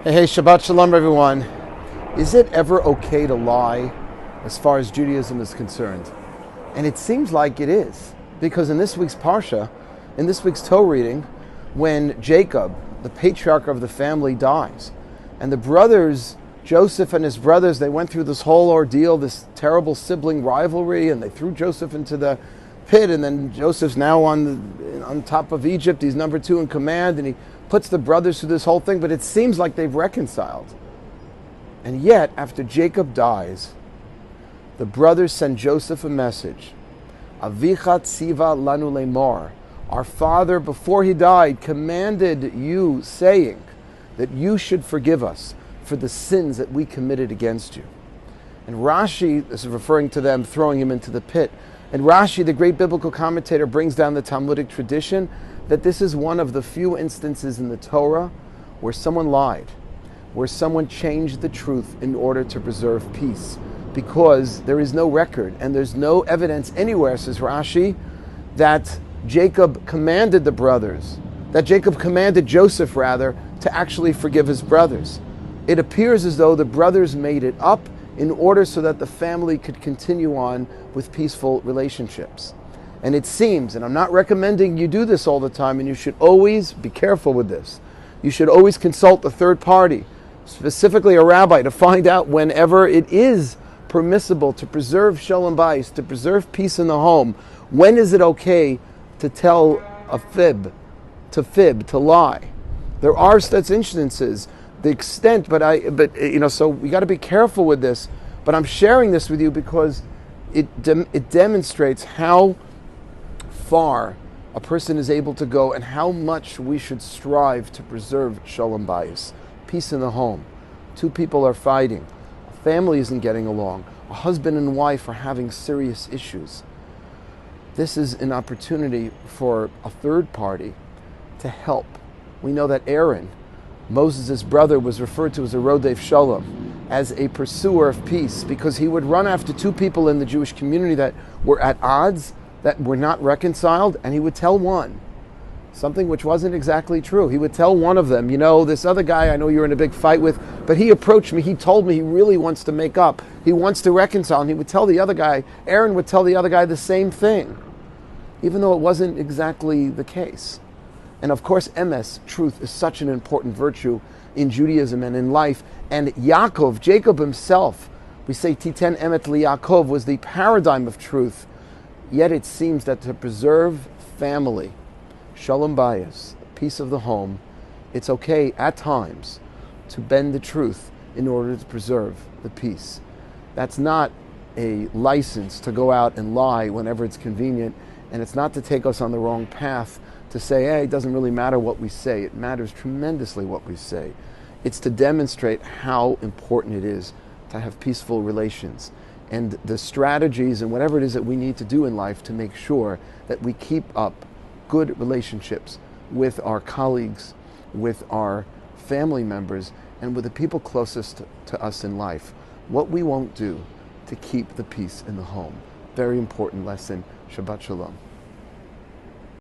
Hey, Shabbat Shalom, everyone. Is it ever okay to lie as far as Judaism is concerned? And it seems like it is, because in this week's parsha, in this week's Torah reading, when Jacob, the patriarch of the family, dies, and the brothers, Joseph and his brothers, they went through this whole ordeal, this terrible sibling rivalry, and they threw Joseph into the pit, and then Joseph's now on top of Egypt. He's number 2 in command, and he puts the brothers through this whole thing, but it seems like they've reconciled. And yet, after Jacob dies, the brothers send Joseph a message. Avicha tziva lanu lemor. Our father, before he died, commanded you, saying that you should forgive us for the sins that we committed against you. And Rashi, this is referring to them throwing him into the pit. And Rashi, the great biblical commentator, brings down the Talmudic tradition that this is one of the few instances in the Torah where someone lied, where someone changed the truth in order to preserve peace, because there is no record and there's no evidence anywhere, says Rashi, that Jacob commanded the brothers, that Jacob commanded Joseph, rather, to actually forgive his brothers. It appears as though the brothers made it up in order so that the family could continue on with peaceful relationships. And it seems, and I'm not recommending you do this all the time, and you should always be careful with this. You should always consult a third party, specifically a rabbi, to find out whenever it is permissible to preserve shalom bayis, to preserve peace in the home. When is it okay to tell a fib, to lie? There are such instances. The extent, so we got to be careful with this. But I'm sharing this with you because it demonstrates how far a person is able to go and how much we should strive to preserve shalom bayis, peace in the home. 2 people are fighting, a family isn't getting along, a husband and wife are having serious issues. This is an opportunity for a third party to help. We know that Aaron, Moses' brother, was referred to as a Rodef Shalom, as a pursuer of peace, because he would run after 2 people in the Jewish community that were at odds, that were not reconciled, and he would tell one something which wasn't exactly true. He would tell one of them, this other guy I know you're in a big fight with, but he approached me, he told me he really wants to make up, he wants to reconcile, and he would tell the other guy, Aaron would tell the other guy the same thing, even though it wasn't exactly the case. And of course, emes, truth, is such an important virtue in Judaism and in life. And Yaakov, Jacob himself, we say Titen emet li Yaakov, was the paradigm of truth. Yet it seems that to preserve family, shalom bayis, peace of the home, it's okay at times to bend the truth in order to preserve the peace. That's not a license to go out and lie whenever it's convenient, and it's not to take us on the wrong path to say, hey, it doesn't really matter what we say. It matters tremendously what we say. It's to demonstrate how important it is to have peaceful relations and the strategies and whatever it is that we need to do in life to make sure that we keep up good relationships with our colleagues, with our family members, and with the people closest to us in life. What we won't do to keep the peace in the home. Very important lesson. Shabbat Shalom.